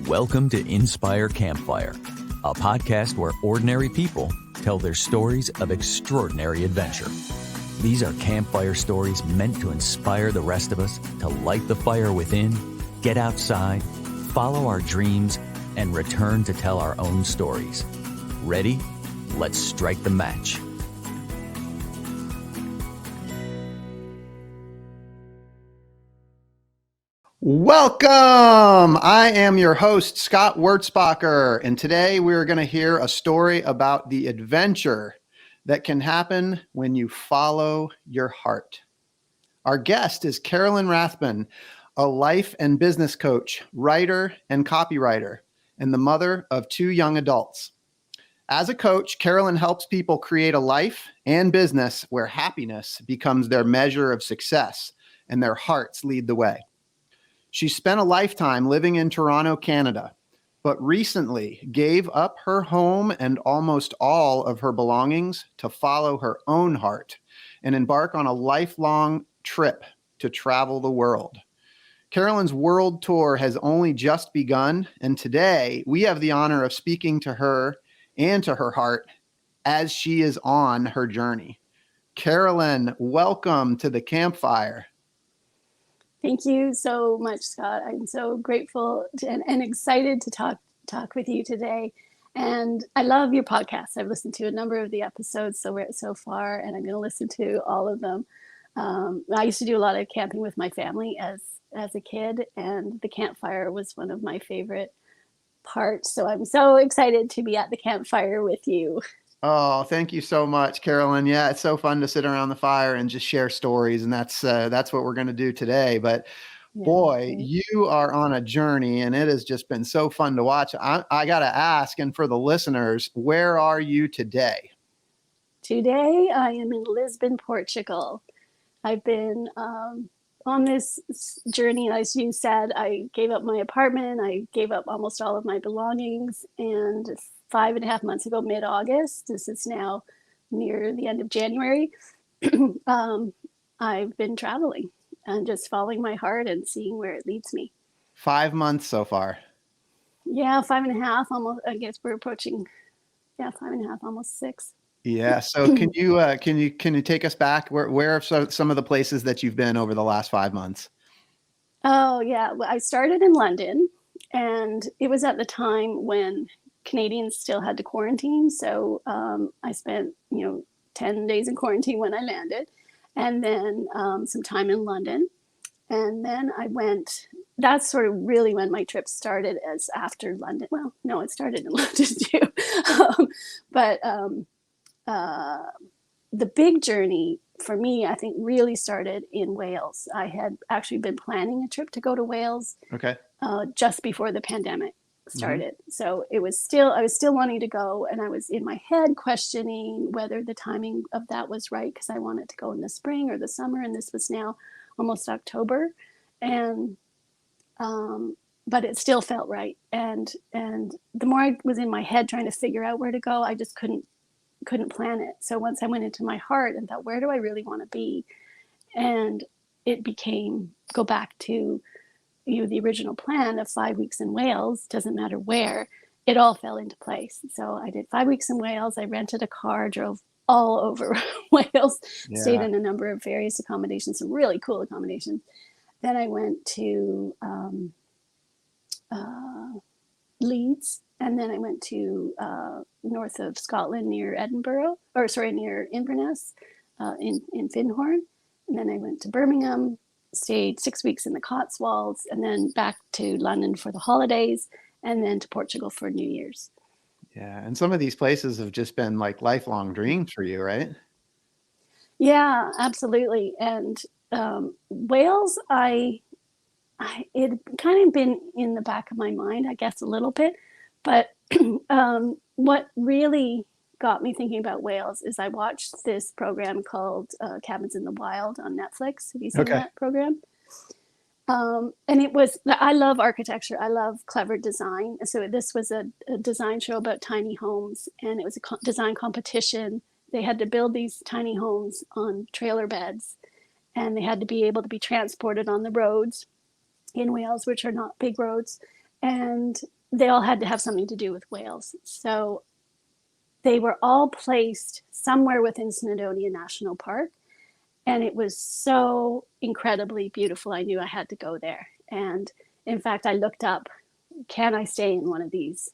Welcome to Inspire Campfire, a podcast where ordinary people tell their stories of extraordinary adventure. These are campfire stories meant to inspire the rest of us to light the fire within, get outside, follow our dreams, and return to tell our own stories. Ready? Let's strike the match. Welcome! I am your host, Scott Wurzbacher, and today we're going to hear a story about the adventure that can happen when you follow your heart. Our guest is Carolin Rathbun, a life and business coach, writer, and copywriter, and the mother of 2 young adults. As a coach, Carolin helps people create a life and business where happiness becomes their measure of success and their hearts lead the way. She spent a lifetime living in Toronto, Canada, but recently gave up her home and almost all of her belongings to follow her own heart and embark on a lifelong trip to travel the world. Carolin's world tour has only just begun, and today we have the honor of speaking to her and to her heart as she is on her journey. Carolin, welcome to the campfire. Thank you so much, Scott. I'm so grateful and excited to talk with you today. And I love your podcast. I've listened to a number of the episodes so far, and I'm going to listen to all of them. I used to do a lot of camping with my family as a kid, and the campfire was one of my favorite parts. So I'm so excited to be at the campfire with you. Oh, thank you so much, Carolin. Yeah, it's so fun to sit around the fire and just share stories, and that's what we're going to do today. But boy, you are on a journey, and it has just been so fun to watch. I got to ask, and for the listeners, where are you today? Today, I am in Lisbon, Portugal. I've been on this journey, as you said. I gave up my apartment. I gave up almost all of my belongings, and 5.5 months ago, mid-August, this is now near the end of January, I've been traveling and just following my heart and seeing where it leads me. 5 months so far. Yeah, 5.5, almost. I guess we're approaching, 5.5, almost 6. Yeah. So can you take us back? Where are some of the places that you've been over the last 5 months? Oh, yeah. Well, I started in London, and it was at the time when Canadians still had to quarantine. So I spent, 10 days in quarantine when I landed, and then some time in London. And then I went, that's sort of really when my trip started, as after London. Well, no, it started in London too. But the big journey for me, I think, really started in Wales. I had actually been planning a trip to go to Wales just before the pandemic started. Mm-hmm. So I was still wanting to go, and I was in my head questioning whether the timing of that was right, because I wanted to go in the spring or the summer, and this was now almost October, and but it still felt right. And the more I was in my head trying to figure out where to go, I just couldn't plan it. So once I went into my heart and thought, where do I really want to be? And it became go back to the original plan of 5 weeks in Wales, doesn't matter where, it all fell into place. So I did 5 weeks in Wales. I rented a car, drove all over Wales, stayed in a number of various accommodations, some really cool accommodations. Then I went to Leeds, and then I went to north of Scotland near near Inverness, in Findhorn. And then I went to Birmingham, stayed 6 weeks in the Cotswolds, and then back to London for the holidays, and then to Portugal for New Year's. Yeah. And some of these places have just been like lifelong dreams for you, right? Yeah, absolutely. And Wales, it kind of been in the back of my mind, I guess, a little bit. But what really got me thinking about Wales is I watched this program called Cabins in the Wild on Netflix. Have you seen that program? And I love architecture. I love clever design. So this was a design show about tiny homes, and it was a design competition. They had to build these tiny homes on trailer beds, and they had to be able to be transported on the roads in Wales, which are not big roads. and they all had to have something to do with whales. So they were all placed somewhere within Snowdonia National Park. And it was so incredibly beautiful. I knew I had to go there. And in fact, I looked up, can I stay in one of these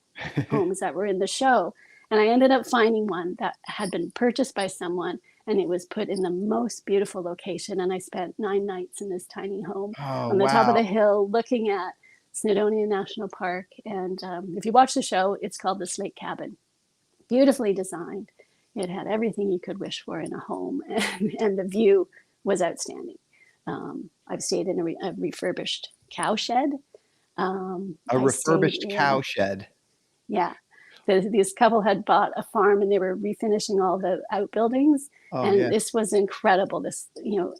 homes that were in the show? And I ended up finding one that had been purchased by someone, and it was put in the most beautiful location. And I spent 9 nights in this tiny home on the top of the hill looking at Snowdonia National Park. And if you watch the show, it's called The Slate Cabin. Beautifully designed. It had everything you could wish for in a home, and the view was outstanding. I've stayed in a refurbished cow shed. A refurbished cow shed. Yeah. This couple had bought a farm and they were refinishing all the outbuildings. This was incredible. This,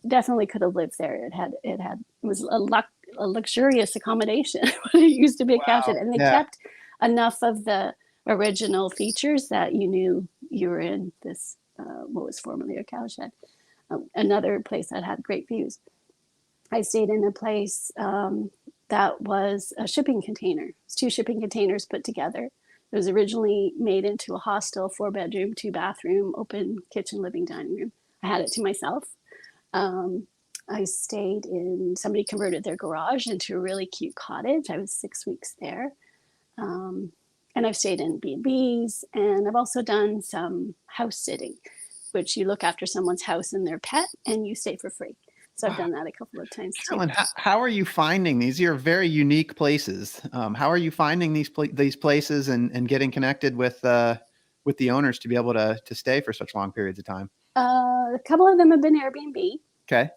definitely could have lived there. It was a luxurious accommodation. It used to be a cow shed, and they kept enough of the original features that you knew you were in this, what was formerly a cow shed. Another place that had great views. I stayed in a place that was a shipping container. It was 2 shipping containers put together. It was originally made into a hostel, 4-bedroom, 2-bathroom, open kitchen, living, dining room. I had it to myself. I stayed in, somebody converted their garage into a really cute cottage. I was 6 weeks there. And I've stayed in B&Bs, and I've also done some house sitting, which you look after someone's house and their pet, and you stay for free. So I've done that a couple of times too. Carolin, how are you finding these? These are very unique places. How are you finding these places and getting connected with the owners to be able to stay for such long periods of time? A couple of them have been Airbnb. Okay.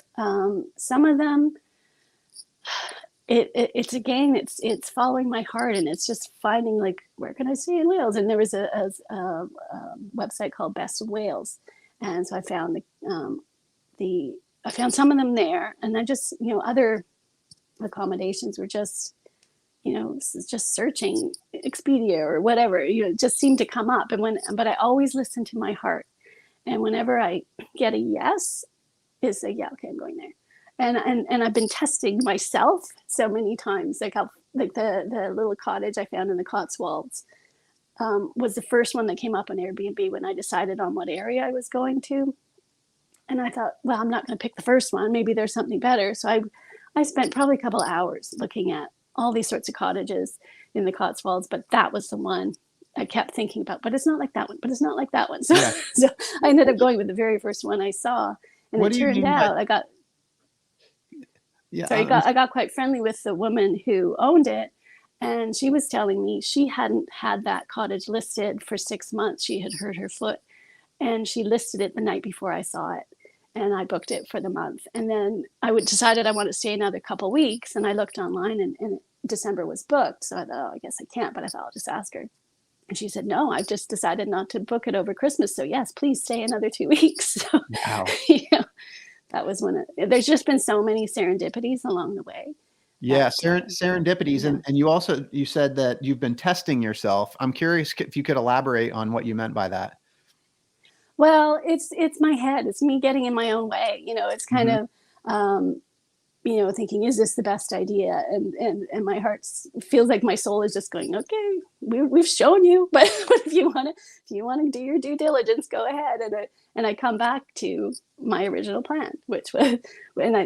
Some of them, it's following my heart, and it's just finding, like, where can I stay in Wales? And there was a website called Best of Wales, and so I found I found some of them there, and then just other accommodations were just just searching Expedia or whatever, it just seemed to come up, but I always listen to my heart, and whenever I get a yes, it's like, yeah, okay, I'm going there. And I've been testing myself so many times, like the little cottage I found in the Cotswolds was the first one that came up on Airbnb when I decided on what area I was going to. And I thought, well, I'm not going to pick the first one. Maybe there's something better. So I spent probably a couple of hours looking at all these sorts of cottages in the Cotswolds, but that was the one I kept thinking about. But it's not like that one. But it's not like that one. So, so I ended up going with the very first one I saw, and it turned out I got. Yeah, so I got quite friendly with the woman who owned it, and she was telling me she hadn't had that cottage listed for 6 months. She had hurt her foot, and she listed it the night before I saw it, and I booked it for the month. And then I decided I wanted to stay another couple weeks, and I looked online, and December was booked. So I thought, oh, I guess I can't, but I thought I'll just ask her. And she said, no, I've just decided not to book it over Christmas. So yes, please stay another 2 weeks. So, wow. That was there's just been so many serendipities along the way. Yeah, serendipities. Yeah. And you said that you've been testing yourself. I'm curious if you could elaborate on what you meant by that. Well, it's my head. It's me getting in my own way. It's kind of, thinking, is this the best idea? And my heart feels like my soul is just going, okay, we've shown you, but if you want to do your due diligence, go ahead. And I come back to my original plan, which was,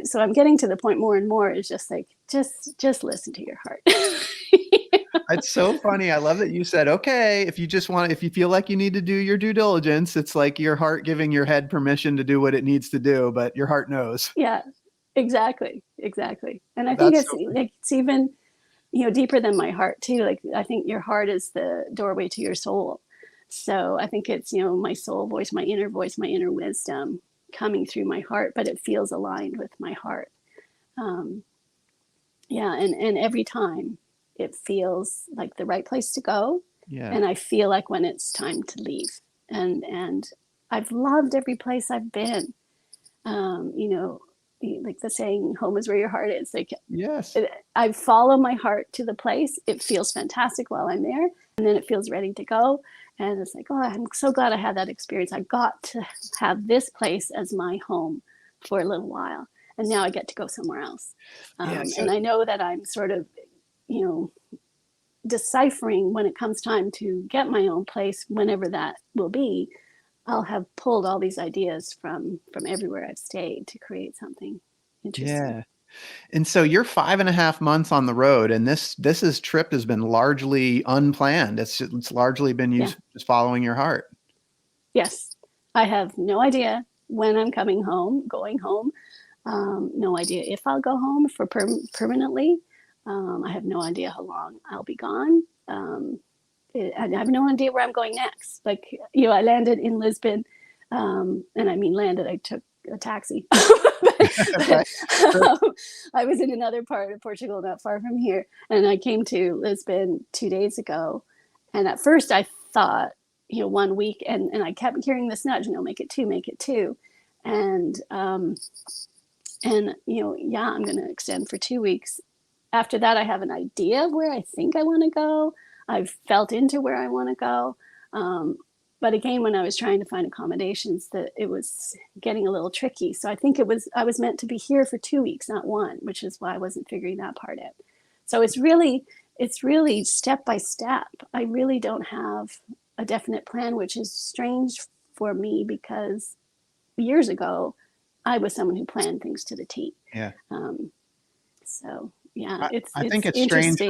so I'm getting to the point more and more is just like, just listen to your heart. It's so funny. I love that you said, okay, if you feel like you need to do your due diligence, it's like your heart giving your head permission to do what it needs to do, but your heart knows. Yeah, exactly. And I think it's even, deeper than my heart too. Like, I think your heart is the doorway to your soul. So I think it's, my soul voice, my inner wisdom coming through my heart, but it feels aligned with my heart. And every time it feels like the right place to go. Yeah. And I feel like when it's time to leave, and I've loved every place I've been. Like the saying, home is where your heart is. Like, yes, I follow my heart to the place. It feels fantastic while I'm there, and then it feels ready to go. And it's like, oh, I'm so glad I had that experience. I got to have this place as my home for a little while, and now I get to go somewhere else. And I know that I'm sort of, deciphering when it comes time to get my own place, whenever that will be, I'll have pulled all these ideas from everywhere I've stayed to create something interesting. Yeah. And so you're 5.5 months on the road, and this trip has been largely unplanned. It's largely been you just following your heart. Yes. I have no idea when I'm going home. No idea if I'll go home for permanently. I have no idea how long I'll be gone. I have no idea where I'm going next. Like, I landed in Lisbon, and I mean landed, I took a taxi. but, I was in another part of Portugal, not far from here, and I came to Lisbon 2 days ago. And at first I thought, 1 week, and I kept hearing this nudge, make it 2, make it 2. And I'm going to extend for 2 weeks. After that, I have an idea of where I think I want to go. I've felt into where I want to go. But again, when I was trying to find accommodations, that it was getting a little tricky. So I think I was meant to be here for 2 weeks, not 1, which is why I wasn't figuring that part out. So it's really step by step. I really don't have a definite plan, which is strange for me because years ago, I was someone who planned things to the T. Yeah. So yeah, I think it's strange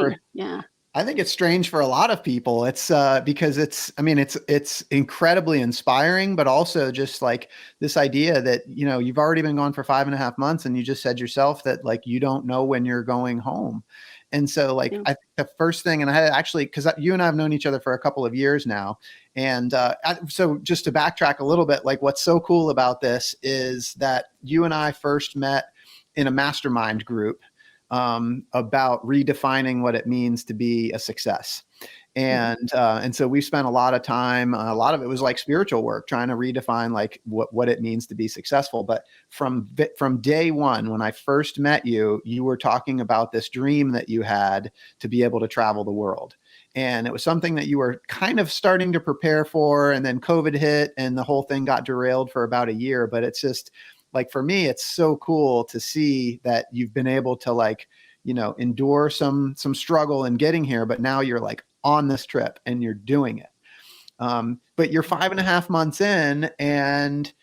I think it's strange for a lot of people. It's because it's incredibly inspiring, but also just like this idea that, you've already been gone for 5.5 months, and you just said yourself that like, you don't know when you're going home. And so like, I think the first thing, and I had actually, cause you and I have known each other for a couple of years now. And so just to backtrack a little bit, like what's so cool about this is that you and I first met in a mastermind group about redefining what it means to be a success. And so we spent a lot of time, a lot of it was like spiritual work, trying to redefine like what it means to be successful. But from day one, when I first met you, you were talking about this dream that you had to be able to travel the world. And it was something that you were kind of starting to prepare for. And then COVID hit and the whole thing got derailed for about a year. But it's just like, for me, it's so cool to see that you've been able to like, endure some struggle in getting here, but now you're like on this trip and you're doing it. But you're 5.5 months in, and,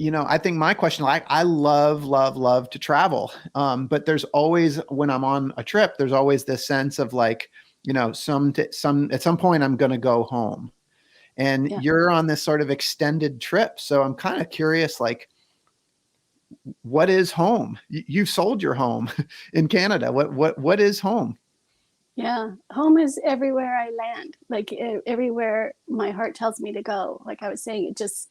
I think my question, like, I love to travel. But there's always, when I'm on a trip, there's always this sense of like, at some point I'm going to go home, and you're on this sort of extended trip. So I'm kind of curious, like, what is home? You've sold your home in Canada. What is home? Yeah. Home is everywhere I land, like everywhere my heart tells me to go. Like I was saying, it just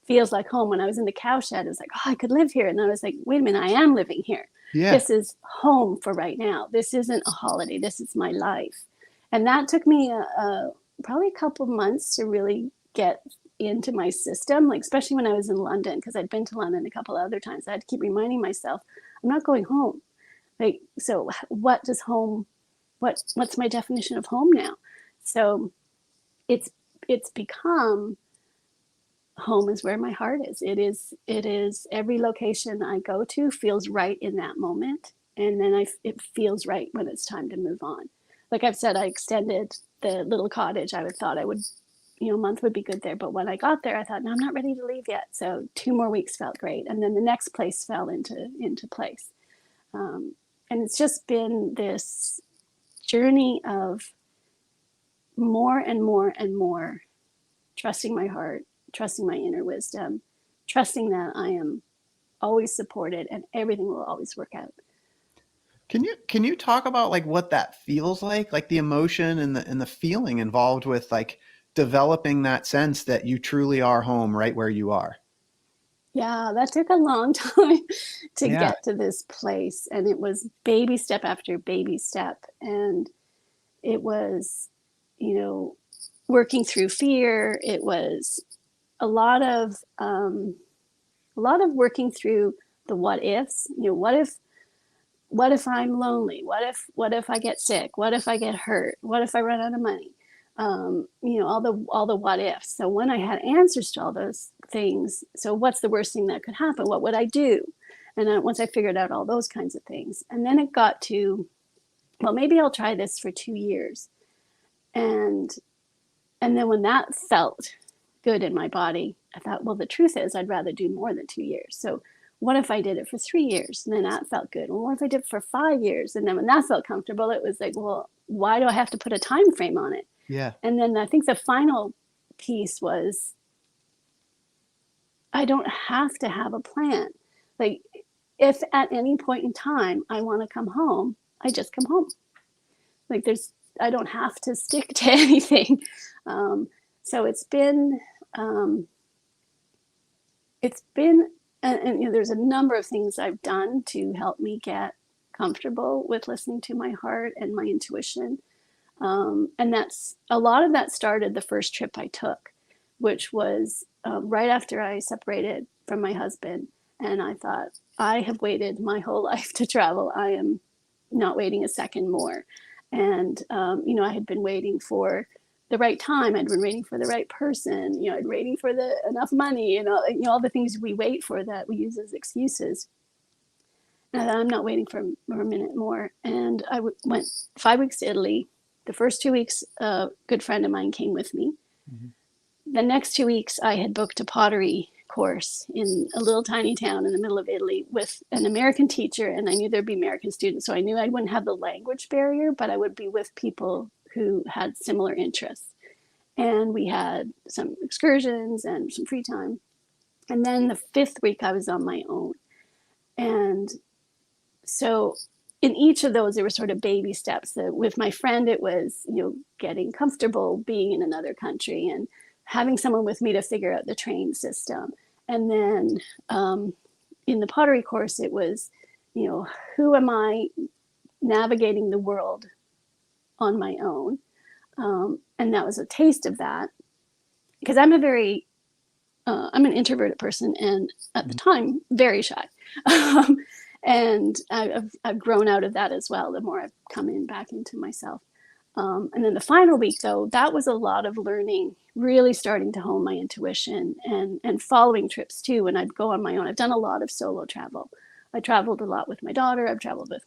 feels like home. When I was in the cowshed, it was like, oh, I could live here. And I was like, wait a minute, I am living here. Yeah. This is home for right now. This isn't a holiday. This is my life. And that took me probably a couple of months to really get into my system, like especially when I was in London, because I'd been to London a couple of other times. I had to keep reminding myself, I'm not going home. Like, so what does home, what's my definition of home now? So it's become, home is where my heart is. It is every location I go to feels right in that moment. And then it feels right when it's time to move on. Like I've said, I extended the little cottage. I thought I would, a month would be good there. But when I got there, I thought, no, I'm not ready to leave yet. So 2 more weeks felt great. And then the next place fell into place. And it's just been this journey of more and more and more trusting my heart, trusting my inner wisdom, trusting that I am always supported and everything will always work out. Can you talk about like what that feels like the emotion and the feeling involved with like developing that sense that you truly are home right where you are? Yeah, that took a long time to get to this place. And it was baby step after baby step. And it was, working through fear. It was a lot of working through the what ifs. What if I'm lonely? What if I get sick? What if I get hurt? What if I run out of money? All the what ifs. So when I had answers to all those things, so what's the worst thing that could happen? What would I do? And then once I figured out all those kinds of things, and then it got to, well, maybe I'll try this for 2 years. And then when that felt good in my body, I thought, well, the truth is I'd rather do more than 2 years. So what if I did it for 3 years and then that felt good? Well, what if I did it for 5 years? And then when that felt comfortable, it was like, well, why do I have to put a time frame on it? Yeah. And then I think the final piece was, I don't have to have a plan. Like, if at any point in time I want to come home, I just come home. Like, I don't have to stick to anything. So it's been, and there's a number of things I've done to help me get comfortable with listening to my heart and my intuition. And a lot of that started the first trip I took, which was right after I separated from my husband. And I thought, I have waited my whole life to travel. I am not waiting a second more. And, I had been waiting for the right time. I'd been waiting for the right person. I'd been waiting for enough money, all the things we wait for that we use as excuses. And I thought, I'm not waiting for a minute more. And I went 5 weeks to Italy. The first 2 weeks, a good friend of mine came with me. Mm-hmm. The next 2 weeks, I had booked a pottery course in a little tiny town in the middle of Italy with an American teacher, and I knew there'd be American students, so I knew I wouldn't have the language barrier, but I would be with people who had similar interests. And we had some excursions and some free time. And then the 5th week, I was on my own. And so in each of those, there were sort of baby steps. With my friend, it was, getting comfortable being in another country and having someone with me to figure out the train system. And then in the pottery course, it was, who am I navigating the world on my own? And that was a taste of that, because I'm I'm an introverted person, and at the time, very shy. And I've grown out of that as well, the more I've come back into myself. And then the final week, though, that was a lot of learning, really starting to hone my intuition and following trips too. And I'd go on my own. I've done a lot of solo travel. I traveled a lot with my daughter. I've traveled with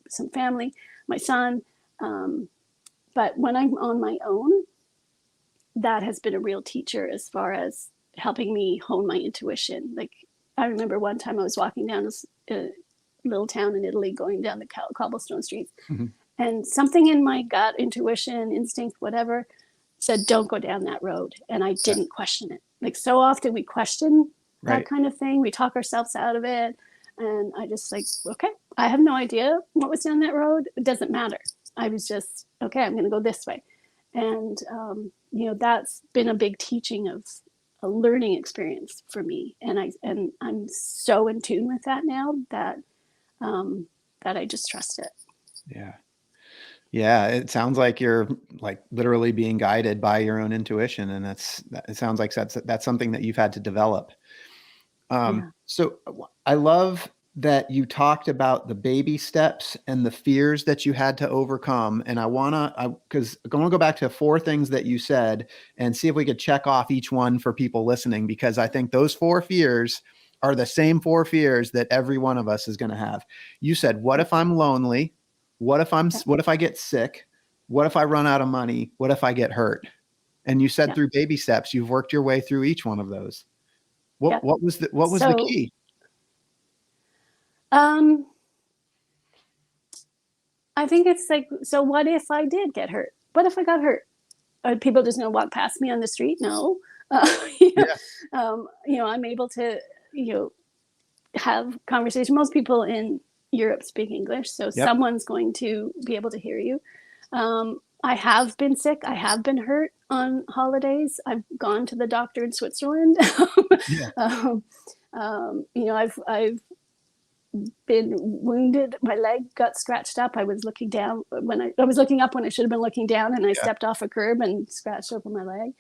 some family, my son. But when I'm on my own, that has been a real teacher as far as helping me hone my intuition. Like, I remember one time I was walking down a little town in Italy, going down the cobblestone streets. Mm-hmm. And something in my gut, intuition, instinct, whatever, said, don't go down that road. And I didn't question it. Like, so often we question that kind of thing. We talk ourselves out of it. And I just okay, I have no idea what was down that road. It doesn't matter. I was just, okay, I'm going to go this way. And, that's been a big teaching of a learning experience for me. And I'm so in tune with that now that I just trust it. Yeah. Yeah. It sounds like you're literally being guided by your own intuition. And it sounds like that's something that you've had to develop. So I love that you talked about the baby steps and the fears that you had to overcome. And because I want to go back to 4 things that you said and see if we could check off each one for people listening, because I think those 4 fears are the same 4 fears that every one of us is going to have. You said, what if I'm lonely? What if I get sick? What if I run out of money? What if I get hurt? And you said through baby steps, you've worked your way through each one of those. What was the key? I think it's so what if I did get hurt? What if I got hurt? Are people just going to walk past me on the street? No. I'm able to, have conversation. Most people in Europe speak English, so someone's going to be able to hear you. I have been sick. I have been hurt on holidays. I've gone to the doctor in Switzerland. I've been wounded. My leg got scratched up. I was looking down when I was looking up when I should have been looking down, and I stepped off a curb and scratched open my leg.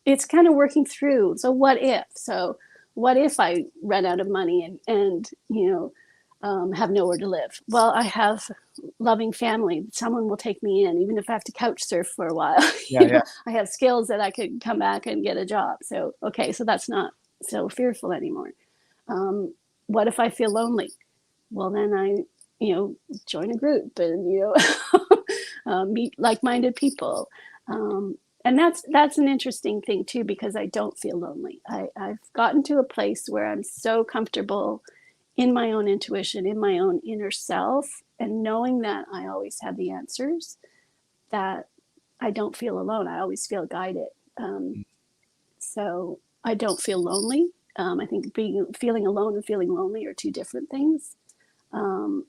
It's kind of working through. So what if I run out of money and have nowhere to live? Well, I have loving family. Someone will take me in, even if I have to couch surf for a while. I have skills that I could come back and get a job. So, okay, so that's not so fearful anymore. What if I feel lonely? Well, then join a group and, meet like-minded people. And that's an interesting thing too, because I don't feel lonely. I've gotten to a place where I'm so comfortable in my own intuition, in my own inner self, and knowing that I always have the answers, that I don't feel alone. I always feel guided. So I don't feel lonely. I think feeling alone and feeling lonely are two different things. And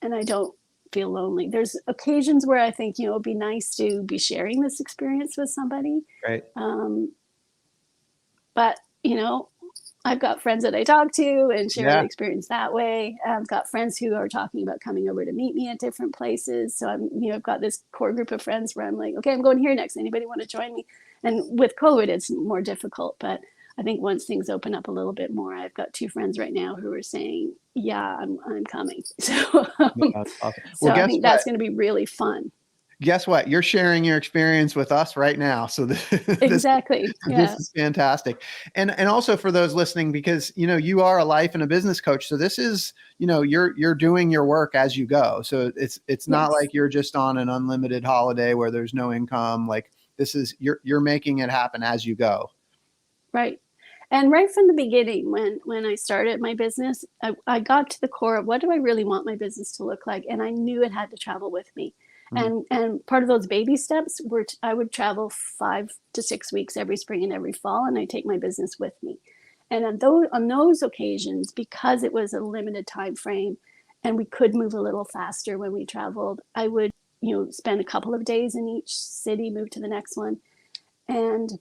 I don't feel lonely. There's occasions where I think, it'd be nice to be sharing this experience with somebody. Right. But, I've got friends that I talk to and share the experience that way. I've got friends who are talking about coming over to meet me at different places. So I've got this core group of friends where I'm like, okay, I'm going here next. Anybody want to join me? And with COVID, it's more difficult, but I think once things open up a little bit more, I've got two friends right now who are saying, yeah, I'm coming. So, That's awesome. So I think that's going to be really fun. Guess what? You're sharing your experience with us right now. So exactly. This is fantastic. And also for those listening, because, you are a life and a business coach. So this is, you're doing your work as you go. So it's not like you're just on an unlimited holiday where there's no income. Like this is, you're making it happen as you go. Right. And right from the beginning, when I started my business, I got to the core of what do I really want my business to look like? And I knew it had to travel with me. And part of those baby steps were I would travel 5 to 6 weeks every spring and every fall, and I take my business with me. And on those occasions, because it was a limited time frame and we could move a little faster when we traveled, I would, spend a couple of days in each city, move to the next one. And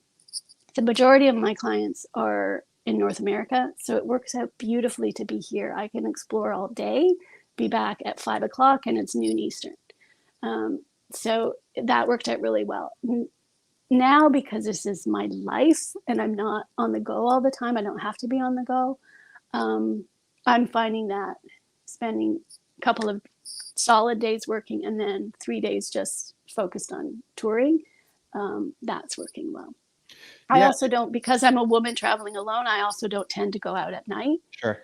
the majority of my clients are in North America, so it works out beautifully to be here. I can explore all day, be back at 5 o'clock, and it's noon Eastern. So that worked out really well. Now, because this is my life and I'm not on the go all the time, I don't have to be on the go. I'm finding that spending a couple of solid days working and then 3 days just focused on touring, that's working well. I also don't, because I'm a woman traveling alone, I also don't tend to go out at night. Sure.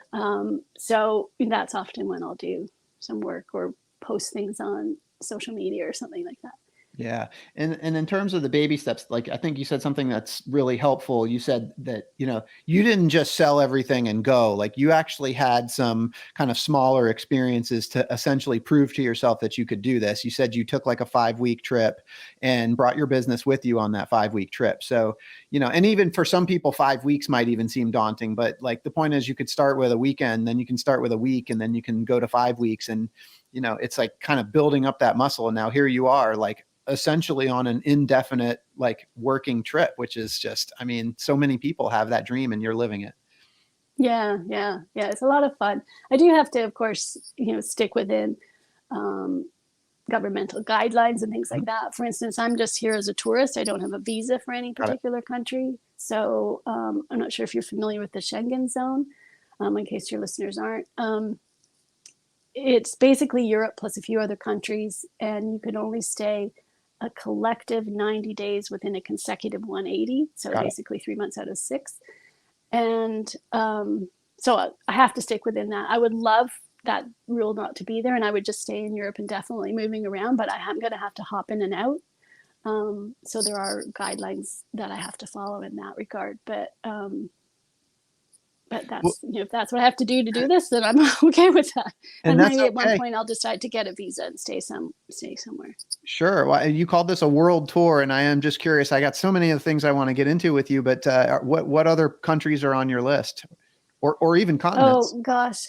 So that's often when I'll do some work or post things on social media or something like that. Yeah. And in terms of the baby steps, like I think you said something that's really helpful. You said that, you didn't just sell everything and go. Like you actually had some kind of smaller experiences to essentially prove to yourself that you could do this. You said you took like a 5-week trip and brought your business with you on that 5-week trip. So, and even for some people, 5 weeks might even seem daunting, but like the point is you could start with a weekend, then you can start with a week, and then you can go to 5 weeks. And, it's like kind of building up that muscle. And now here you are, like essentially on an indefinite, like working trip, which is just, so many people have that dream and you're living it. Yeah. It's a lot of fun. I do have to, of course, stick within governmental guidelines and things like that. For instance, I'm just here as a tourist. I don't have a visa for any particular country. So I'm not sure if you're familiar with the Schengen zone, in case your listeners aren't. It's basically Europe plus a few other countries, and you can only stay a collective 90 days within a consecutive 180. So basically 3 months out of 6. And so I have to stick within that. I would love that rule not to be there, and I would just stay in Europe indefinitely moving around, but I'm going to have to hop in and out. So there are guidelines that I have to follow in that regard. But that's, if that's what I have to do this, then I'm okay with that. And maybe at one point I'll decide to get a visa and stay somewhere. Sure. Well, you called this a world tour, and I am just curious. I got so many of the things I want to get into with you, but what other countries are on your list, or even continents? Oh gosh,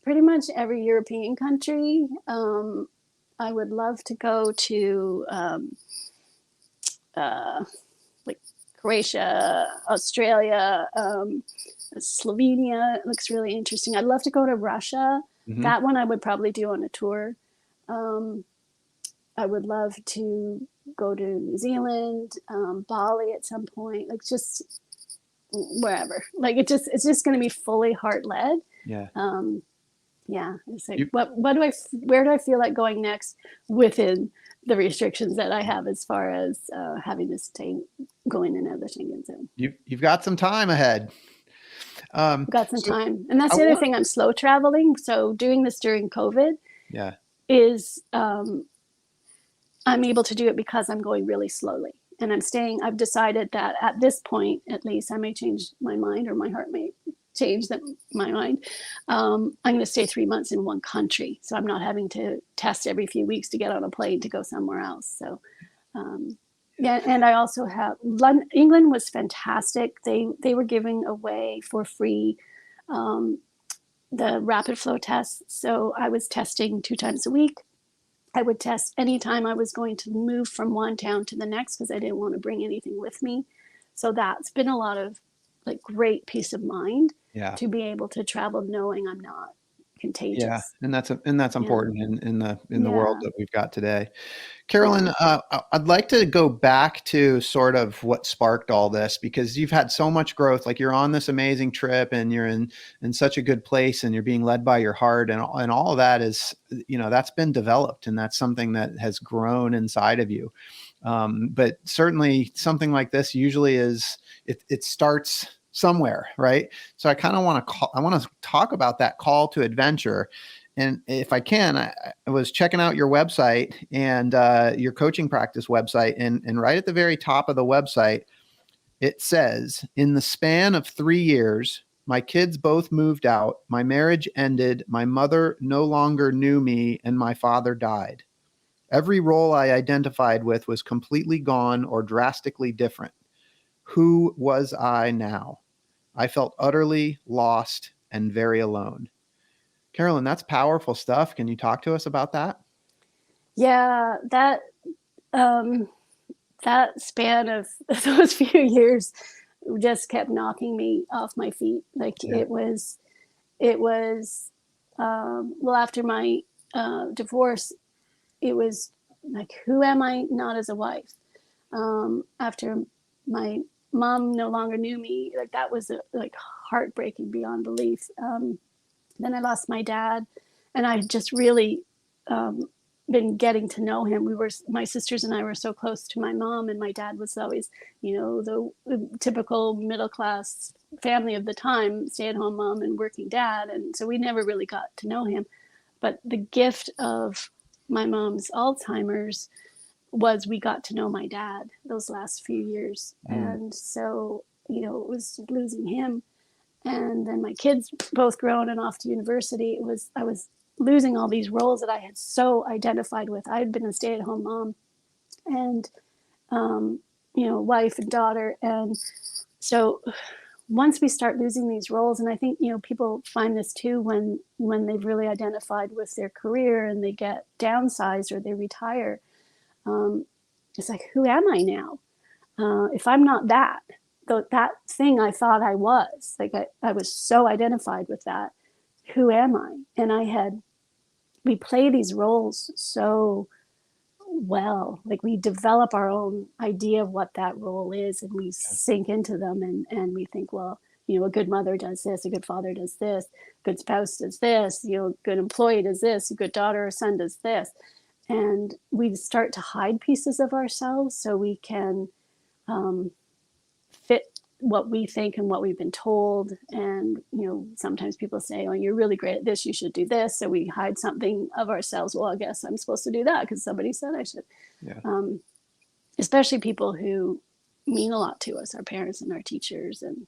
pretty much every European country. I would love to go to like Croatia, Australia, Slovenia. It looks really interesting. I'd love to go to Russia. Mm-hmm. That one I would probably do on a tour. I would love to go to New Zealand, Bali at some point, like just wherever. Like it's just going to be fully heart led. Yeah. Yeah. It's like, where do I feel like going next within the restrictions that I have as far as having to stay going in the Schengen zone? You've got some time ahead. Got some time. And that's the other thing. I'm slow traveling. So doing this during COVID is, I'm able to do it because I'm going really slowly. And I've decided that at this point, at least, I may change my mind, or my heart may change my mind. I'm going to stay 3 months in one country. So I'm not having to test every few weeks to get on a plane to go somewhere else. So, yeah. And I also have England was fantastic. They were giving away for free the rapid flow tests. So I was testing 2 times a week. I would test anytime I was going to move from one town to the next, because I didn't want to bring anything with me. So that's been a lot of like great peace of mind to be able to travel knowing I'm not contagious. Yeah, and that's important in the world that we've got today. Carolin, I'd like to go back to sort of what sparked all this, because you've had so much growth. Like, you're on this amazing trip, and you're in such a good place, and you're being led by your heart, and all of that is, that's been developed, and that's something that has grown inside of you. But certainly something like this usually it starts somewhere, right? So I kind of want to talk about that call to adventure. And if I can, I was checking out your website and your coaching practice website, and right at the very top of the website, it says, in the span of 3 years, my kids both moved out, my marriage ended, my mother no longer knew me, and my father died. Every role I identified with was completely gone or drastically different. Who was I now? I felt utterly lost and very alone. Carolin, that's powerful stuff. Can you talk to us about that? Yeah, that span of those few years just kept knocking me off my feet. Like it was, well, after my divorce, it was like, who am I not as a wife? After my mom no longer knew me, like that was like heartbreaking beyond belief. Then I lost my dad, and I just really been getting to know him. My sisters and I were so close to my mom, and my dad was always, the typical middle-class family of the time, stay-at-home mom and working dad. And so we never really got to know him. But the gift of my mom's Alzheimer's was we got to know my dad those last few years. And so, it was losing him. And then my kids both grown and off to university. I was losing all these roles that I had so identified with. I had been a stay-at-home mom and, wife and daughter. And so once we start losing these roles, and I think, people find this too when they've really identified with their career and they get downsized or they retire, it's like, who am I now? If I'm not that thing I thought I was, like I was so identified with that, who am I? And we play these roles so well, like we develop our own idea of what that role is, and we sink into them, and we think, well, a good mother does this, a good father does this, good spouse does this, good employee does this, a good daughter or son does this. And we start to hide pieces of ourselves so we can fit what we think and what we've been told. And, sometimes people say, oh, you're really great at this, you should do this. So we hide something of ourselves. Well, I guess I'm supposed to do that because somebody said I should. Yeah. Especially people who mean a lot to us, our parents and our teachers. And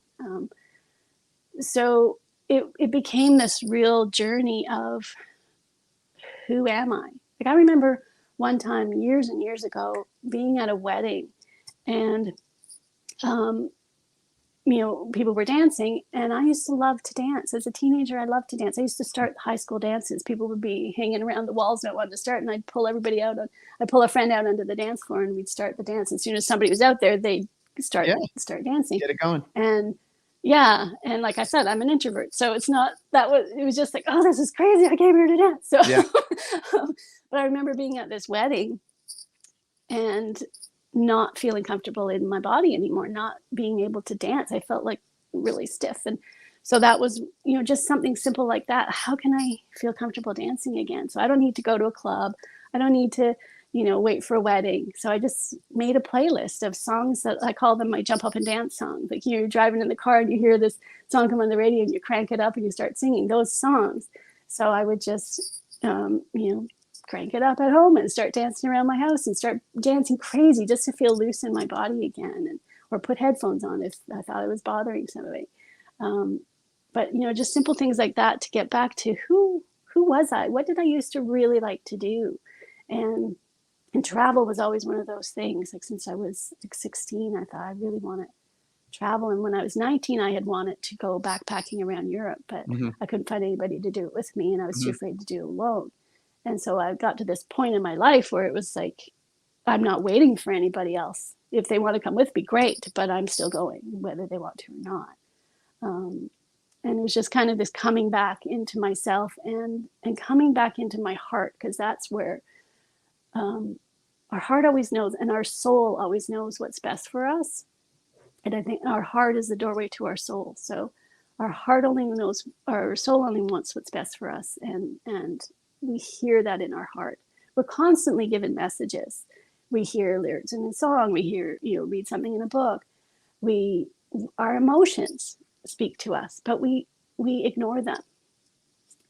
so it became this real journey of, who am I? Like, I remember one time years and years ago being at a wedding, and people were dancing, and I used to love to dance. As a teenager, I loved to dance. I used to start high school dances. People would be hanging around the walls and I wanted to start, and I'd pull everybody out. I'd pull a friend out onto the dance floor, and we'd start the dance. As soon as somebody was out there, they'd start dancing. Get it going. And and like I said, I'm an introvert, so it was just like, oh, this is crazy. I came here to dance. So, but I remember being at this wedding and not feeling comfortable in my body anymore, not being able to dance. I felt like really stiff. And so that was, just something simple like that. How can I feel comfortable dancing again? So I don't need to go to a club. I don't need to, wait for a wedding. So I just made a playlist of songs that I call them my jump up and dance songs. Like you're driving in the car and you hear this song come on the radio and you crank it up and you start singing those songs. So I would just, crank it up at home and start dancing around my house and start dancing crazy just to feel loose in my body again, or put headphones on if I thought it was bothering somebody. But just simple things like that to get back to who was I? What did I used to really like to do? And travel was always one of those things. Like since I was 16, I thought I really want to travel. And when I was 19, I had wanted to go backpacking around Europe, but I couldn't find anybody to do it with me, and I was too afraid to do it alone. And so I got to this point in my life where it was like, I'm not waiting for anybody else. If they want to come with me, great, but I'm still going, whether they want to or not. And it was just kind of this coming back into myself and coming back into my heart, because that's where our heart always knows, and our soul always knows what's best for us. And I think our heart is the doorway to our soul. So our heart only knows, our soul only wants what's best for us. And we hear that in our heart. We're constantly given messages. We hear lyrics in a song. We hear, read something in a book. Our emotions speak to us, but we ignore them.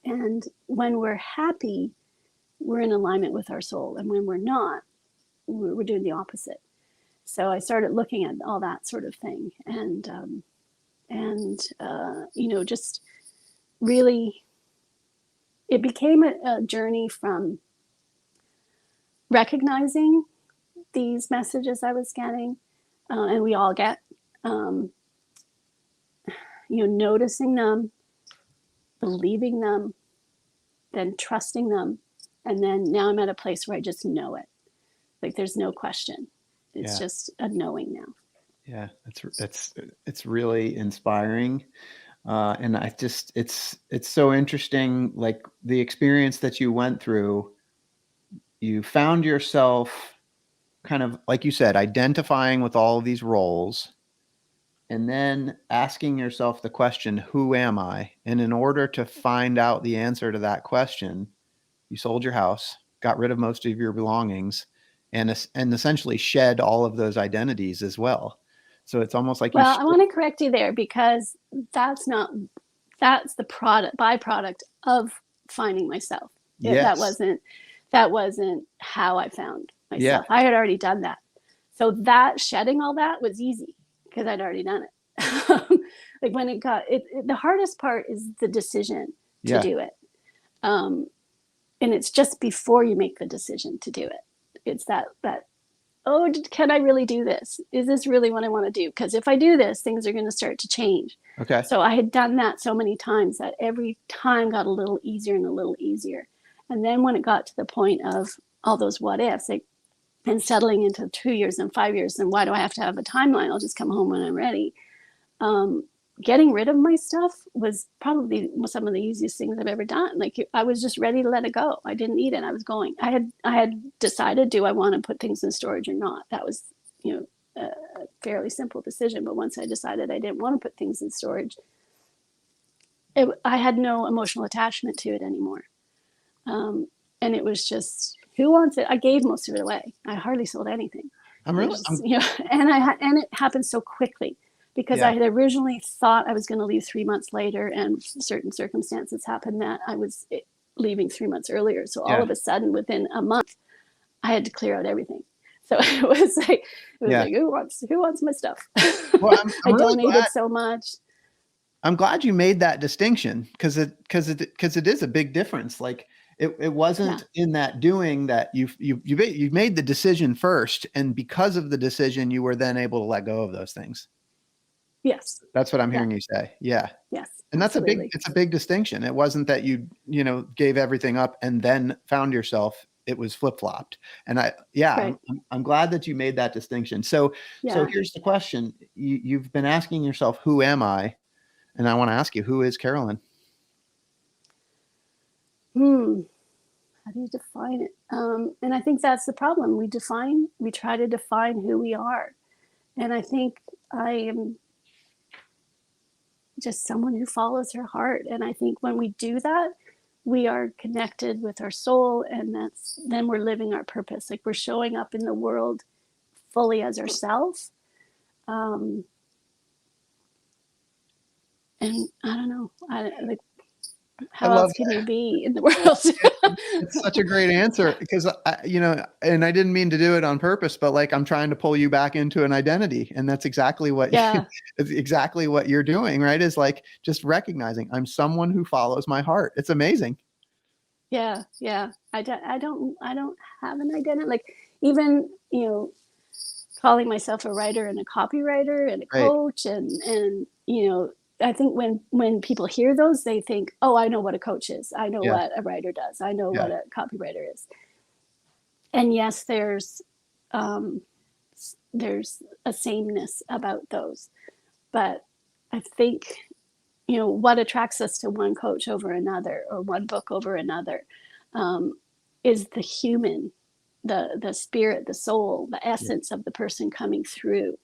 And when we're happy, we're in alignment with our soul. And when we're not, we're doing the opposite. So I started looking at all that sort of thing, and just really, it became a journey from recognizing these messages I was getting, and we all get, noticing them, believing them, then trusting them. And then now I'm at a place where I just know it. Like there's no question. It's just a knowing now. Yeah, it's really inspiring. And it's so interesting, like the experience that you went through. You found yourself kind of, like you said, identifying with all of these roles, and then asking yourself the question, who am I? And in order to find out the answer to that question, you sold your house, got rid of most of your belongings, and essentially shed all of those identities as well. So it's almost like I want to correct you there, because that's the byproduct of finding myself. Yes. That wasn't how I found myself. Yeah. I had already done that. So that shedding all that was easy because I'd already done it. Like when the hardest part is the decision to do it. And it's just before you make the decision to do it. It's that, oh, can I really do this? Is this really what I want to do? Because if I do this, things are going to start to change. Okay. So I had done that so many times that every time got a little easier and a little easier. And then when it got to the point of all those what ifs, and settling into 2 years and 5 years, and why do I have to have a timeline? I'll just come home when I'm ready. Getting rid of my stuff was probably some of the easiest things I've ever done. Like I was just ready to let it go. I didn't need it. I was going. I had decided, do I want to put things in storage or not? That was, a fairly simple decision. But once I decided I didn't want to put things in storage, I had no emotional attachment to it anymore. And it was just, who wants it? I gave most of it away. I hardly sold anything. And it happened so quickly. Because I had originally thought I was going to leave 3 months later, and certain circumstances happened that I was leaving 3 months earlier. So all of a sudden, within a month, I had to clear out everything. So it was like, who wants my stuff? Well, I donated so much. I'm glad you made that distinction, because it is a big difference. Like it wasn't in that doing that you made the decision first, and because of the decision, you were then able to let go of those things. Yes. That's what I'm hearing you say. Yeah. Yes. And that's it's a big distinction. It wasn't that you gave everything up and then found yourself. It was flip-flopped. And I'm glad that you made that distinction. So here's the question. You've been asking yourself, who am I? And I want to ask you, who is Carolin? How do you define it? And I think that's the problem. We try to define who we are. And I think I am just someone who follows her heart. And I think when we do that, we are connected with our soul, and then we're living our purpose. Like, we're showing up in the world fully as ourselves. And I don't know, how else can you be in the world? It's such a great answer, because and I didn't mean to do it on purpose, but like, I'm trying to pull you back into an identity, and that's exactly what it's exactly what you're doing, right? Is like just recognizing I'm someone who follows my heart. It's amazing. Yeah. I don't have an identity. Like, even, calling myself a writer and a copywriter and a coach, and I think when people hear those, they think, oh, I know what a coach is. I know what a writer does. I know what a copywriter is. And yes, there's a sameness about those. But I think, what attracts us to one coach over another, or one book over another, is the human, the spirit, the soul, the essence of the person coming through.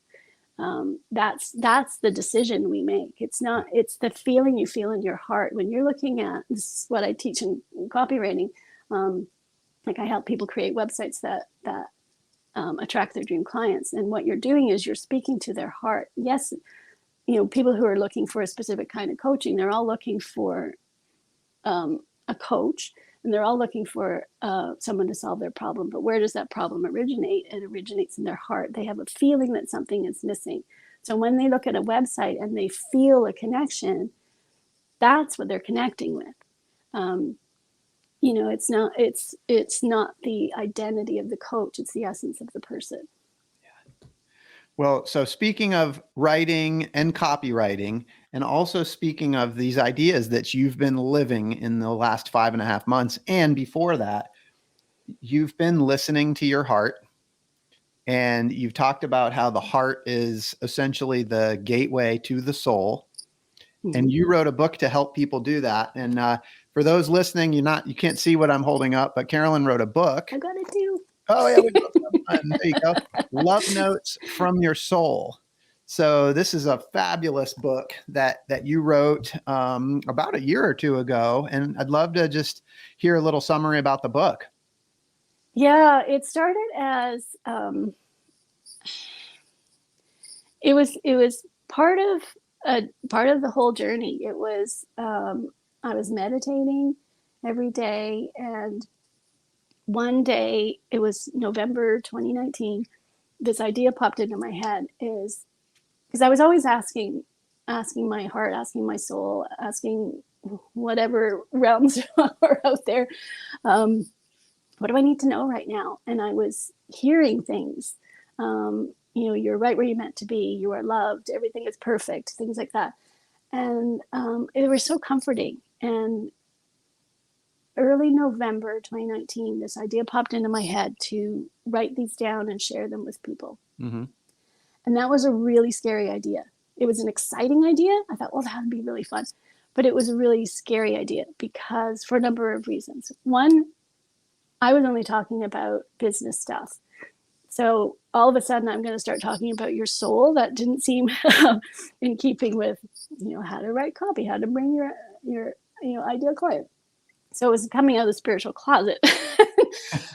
That's the decision we make. It's the feeling you feel in your heart when you're looking at, this is what I teach in copywriting. Like, I help people create websites that attract their dream clients. And what you're doing is you're speaking to their heart. Yes, people who are looking for a specific kind of coaching, they're all looking for a coach, and they're all looking for someone to solve their problem. But where does that problem originate? It originates in their heart. They have a feeling that something is missing. So when they look at a website and they feel a connection, that's what they're connecting with. It's not the identity of the coach. It's the essence of the person. Well, so speaking of writing and copywriting, and also speaking of these ideas that you've been living in the last 5.5 months, and before that, you've been listening to your heart, and you've talked about how the heart is essentially the gateway to the soul. Mm-hmm. And you wrote a book to help people do that. And for those listening, you can't see what I'm holding up, but Carolin wrote a book. I got it too. Oh yeah, we both have one. There you go. Love Notes from Your Soul. So this is a fabulous book that you wrote about a year or two ago, and I'd love to just hear a little summary about the book. Yeah, it started as it was part of the whole journey. It was I was meditating every day, and one day, it was November 2019, this idea popped into my head, is because I was always asking my heart, asking my soul, asking whatever realms are out there, what do I need to know right now? And I was hearing things, you're right where you're meant to be, you are loved, everything is perfect, things like that. And it was so comforting. And early November 2019, this idea popped into my head to write these down and share them with people. Mm-hmm. And that was a really scary idea. It was an exciting idea. I thought, well, that would be really fun. But it was a really scary idea, because for a number of reasons. One, I was only talking about business stuff. So all of a sudden, I'm going to start talking about your soul. That didn't seem in keeping with, how to write copy, how to bring your ideal client. So it was coming out of the spiritual closet.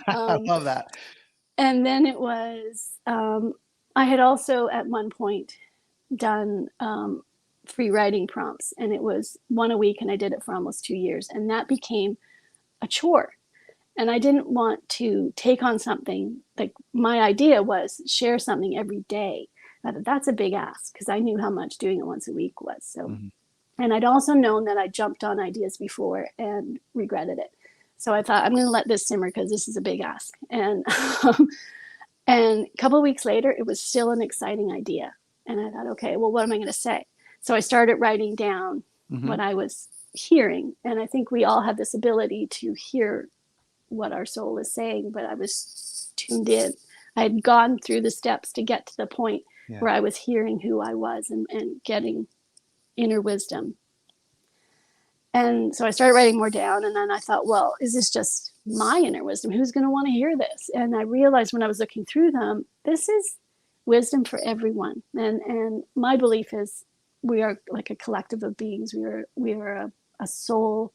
I love that. And then it was, I had also at one point done free writing prompts, and it was one a week, and I did it for almost 2 years. And that became a chore. And I didn't want to take on something, like, my idea was share something every day. I thought, that's a big ask, because I knew how much doing it once a week was. So. Mm-hmm. And I'd also known that I jumped on ideas before and regretted it. So I thought, I'm going to let this simmer, because this is a big ask. And a couple of weeks later, it was still an exciting idea. And I thought, okay, well, what am I going to say? So I started writing down what I was hearing. And I think we all have this ability to hear what our soul is saying, but I was tuned in. I had gone through the steps to get to the point where I was hearing who I was and getting inner wisdom. And so I started writing more down, and then I thought, well, is this just my inner wisdom? Who's going to want to hear this? And I realized when I was looking through them, this is wisdom for everyone. And my belief is we are like a collective of beings. We are a soul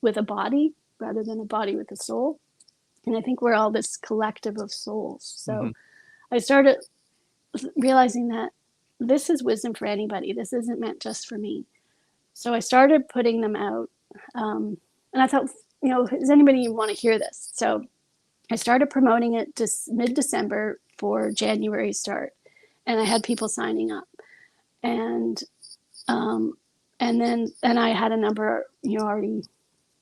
with a body rather than a body with a soul. And I think we're all this collective of souls. So I started realizing that this is wisdom for anybody. This isn't meant just for me. So I started putting them out. And I thought, does anybody want to hear this? So I started promoting it just mid-December for January start. And I had people signing up. And then I had a number, already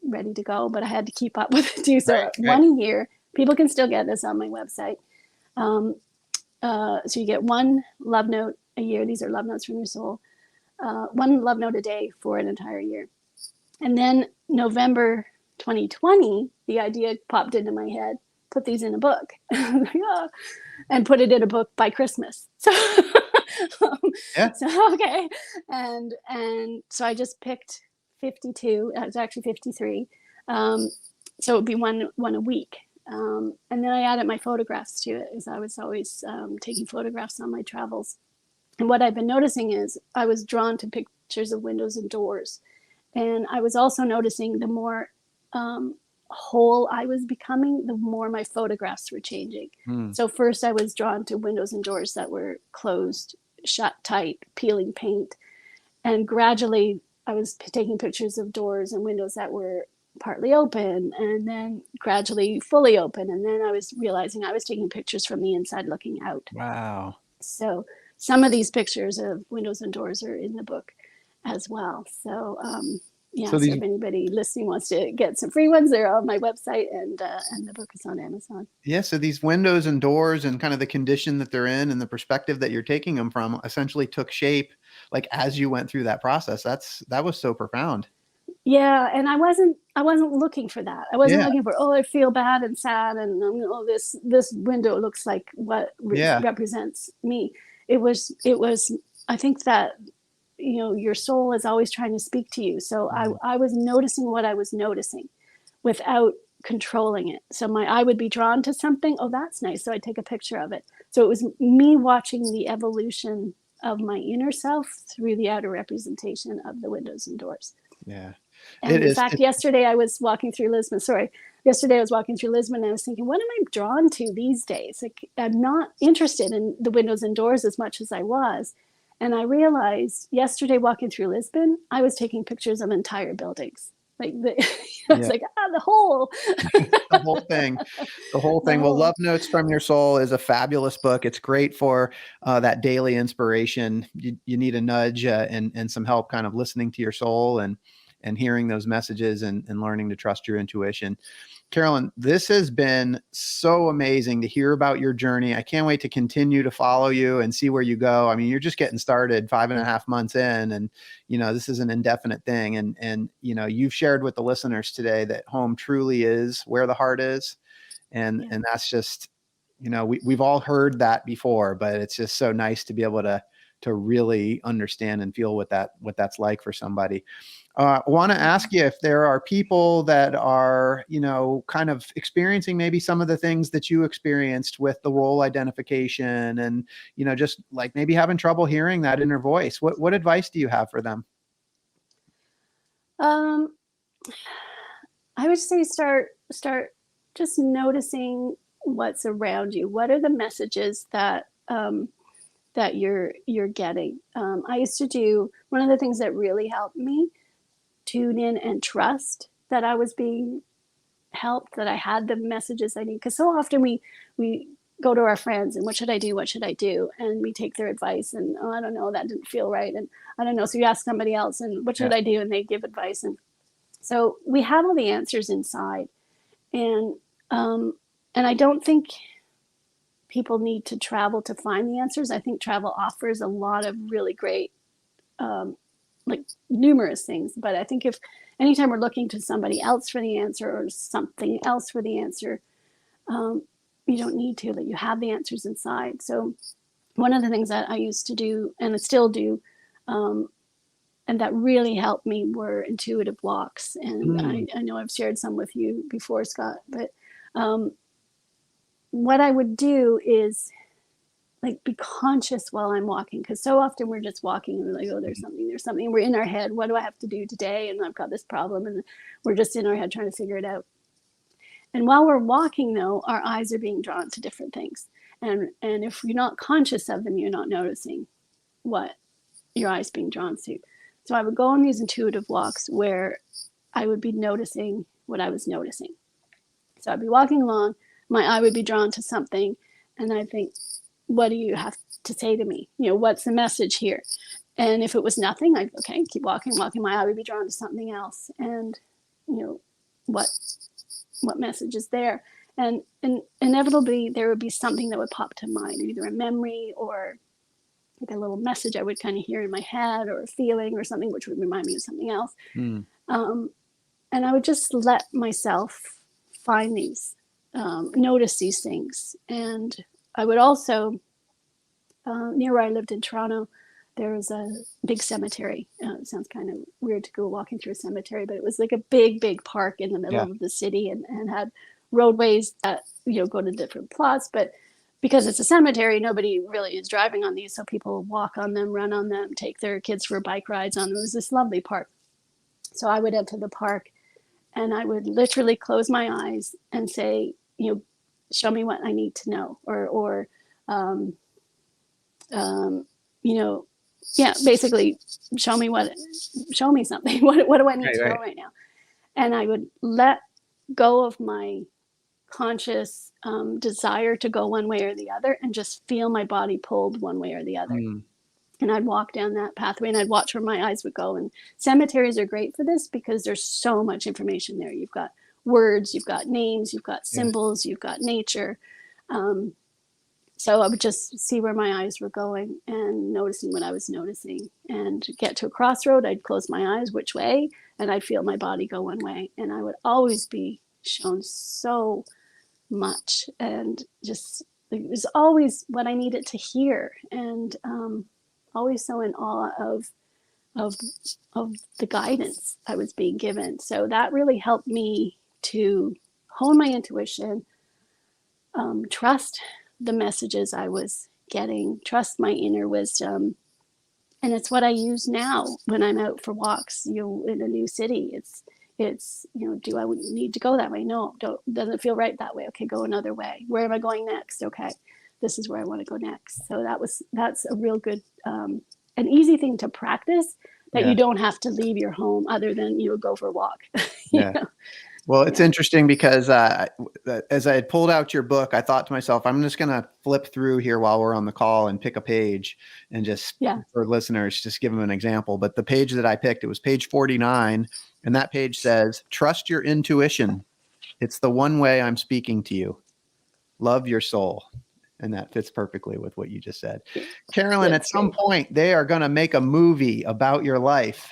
ready to go, but I had to keep up with it too. So one a year, people can still get this on my website. So you get one love note a year. These are love notes from your soul. One love note a day for an entire year. And then November 2020, the idea popped into my head, put these in a book and put it in a book by Christmas. So, so okay. And so I just picked 52. It was actually 53. So it would be one a week. And then I added my photographs to it, as I was always taking photographs on my travels. And what I've been noticing is I was drawn to pictures of windows and doors. And I was also noticing the more whole I was becoming, the more my photographs were changing. So first I was drawn to windows and doors that were closed, shut tight, peeling paint. And gradually I was taking pictures of doors and windows that were partly open, and then gradually fully open. And then I was realizing I was taking pictures from the inside looking out. Wow. So some of these pictures of windows and doors are in the book as well. So so if anybody listening wants to get some free ones, they're on my website, and the book is on Amazon. Yeah. So these windows and doors and kind of the condition that they're in and the perspective that you're taking them from essentially took shape like as you went through that process. That was so profound. Yeah, and I wasn't looking for that. I wasn't looking for, I feel bad and sad, and this window looks like what represents me. It was. I think that your soul is always trying to speak to you. So I was noticing what I was noticing, without controlling it. So I would be drawn to something. Oh, that's nice. So I'd take a picture of it. So it was me watching the evolution of my inner self through the outer representation of the windows and doors. Yeah. And in fact, yesterday I was walking through Lisbon. Yesterday I was walking through Lisbon, and I was thinking, what am I drawn to these days? Like, I'm not interested in the windows and doors as much as I was. And I realized yesterday walking through Lisbon, I was taking pictures of entire buildings. Like it's like the whole the whole thing. Well, Love Notes from Your Soul is a fabulous book. It's great for that daily inspiration. You need a nudge and some help kind of listening to your soul and hearing those messages and learning to trust your intuition. Carolin, this has been so amazing to hear about your journey. I can't wait to continue to follow you and see where you go. I mean, you're just getting started 5.5 months in, and, this is an indefinite thing. And, you've shared with the listeners today that home truly is where the heart is. And that's just, we've all heard that before, but it's just so nice to be able to really understand and feel what that's like for somebody. I want to ask you if there are people that are, kind of experiencing maybe some of the things that you experienced with the role identification and, just like maybe having trouble hearing that inner voice. What advice do you have for them? I would say start just noticing what's around you. What are the messages that you're getting? I used to do one of the things that really helped me, tune in and trust that I was being helped, that I had the messages I need. Because so often we go to our friends and what should I do? What should I do? And we take their advice and, I don't know, that didn't feel right. And I don't know. So you ask somebody else and what should I do? And they give advice. And so we have all the answers inside. And I don't think people need to travel to find the answers. I think travel offers a lot of really great, like numerous things. But I think if anytime we're looking to somebody else for the answer or something else for the answer, you don't need to, that you have the answers inside. So one of the things that I used to do, and I still do, and that really helped me, were intuitive walks. And I know I've shared some with you before, Scott, but what I would do is like be conscious while I'm walking. Cause so often we're just walking and we're like, oh, there's something. We're in our head. What do I have to do today? And I've got this problem. And we're just in our head trying to figure it out. And while we're walking though, our eyes are being drawn to different things. And if you're not conscious of them, you're not noticing what your eyes being drawn to. So I would go on these intuitive walks where I would be noticing what I was noticing. So I'd be walking along, my eye would be drawn to something, and I'd think, what do you have to say to me? What's the message here? And if it was nothing, I'd keep walking, my eye would be drawn to something else. And, what message is there? And inevitably there would be something that would pop to mind, either a memory or like a little message I would kind of hear in my head, or a feeling or something, which would remind me of something else. And I would just let myself find these, notice these things. And I would also, near where I lived in Toronto, there was a big cemetery. It sounds kind of weird to go walking through a cemetery, but it was like a big park in the middle of the city, and had roadways that, go to different plots. But because it's a cemetery, nobody really is driving on these. So people walk on them, run on them, take their kids for bike rides on them. It was this lovely park. So I would enter the park and I would literally close my eyes and say, show me what I need to know, or basically show me something. What do I need to know right now? And I would let go of my conscious desire to go one way or the other, and just feel my body pulled one way or the other. And I'd walk down that pathway and I'd watch where my eyes would go. And cemeteries are great for this because there's so much information there. You've got words, you've got names, you've got symbols, you've got nature. So I would just see where my eyes were going and noticing what I was noticing, and get to a crossroad. I'd close my eyes, which way, and I'd feel my body go one way. And I would always be shown so much, and just, it was always what I needed to hear. And always so in awe of the guidance I was being given. So that really helped me to hone my intuition, trust the messages I was getting, trust my inner wisdom. And it's what I use now when I'm out for walks, in a new city. It's do I need to go that way? No, doesn't feel right that way. Okay, go another way. Where am I going next? Okay, this is where I want to go next. So that's a real good, an easy thing to practice, that you don't have to leave your home other than go for a walk. Well, it's interesting because as I had pulled out your book, I thought to myself, I'm just going to flip through here while we're on the call and pick a page and just, for listeners, just give them an example. But the page that I picked, it was page 49. And that page says, trust your intuition. It's the one way I'm speaking to you. Love your soul. And that fits perfectly with what you just said. Carolin, at some point, they are going to make a movie about your life.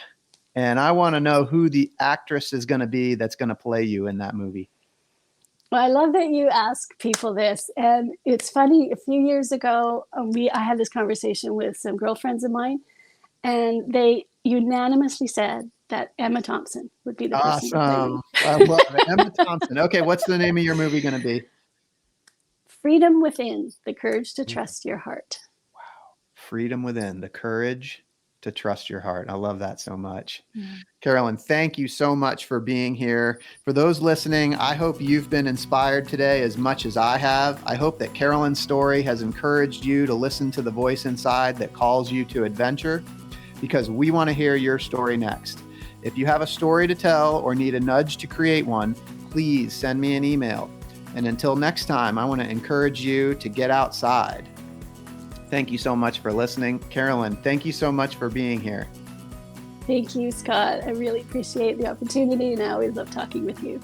And I want to know who the actress is going to be that's going to play you in that movie. Well, I love that you ask people this. And it's funny, a few years ago, I had this conversation with some girlfriends of mine, and they unanimously said that Emma Thompson would be the person to play me. I love it. Emma Thompson. Okay, what's the name of your movie going to be? Freedom Within, the courage to trust your heart. Wow. Freedom Within, the courage to trust your heart. I love that so much. Carolin, thank you so much for being here. For those listening, I hope you've been inspired today as much as I have. I hope that Carolin's story has encouraged you to listen to the voice inside that calls you to adventure, because we want to hear your story next. If you have a story to tell or need a nudge to create one, please send me an email. And until next time, I want to encourage you to get outside. Thank you so much for listening. Carolin, thank you so much for being here. Thank you, Scott. I really appreciate the opportunity, and I always love talking with you.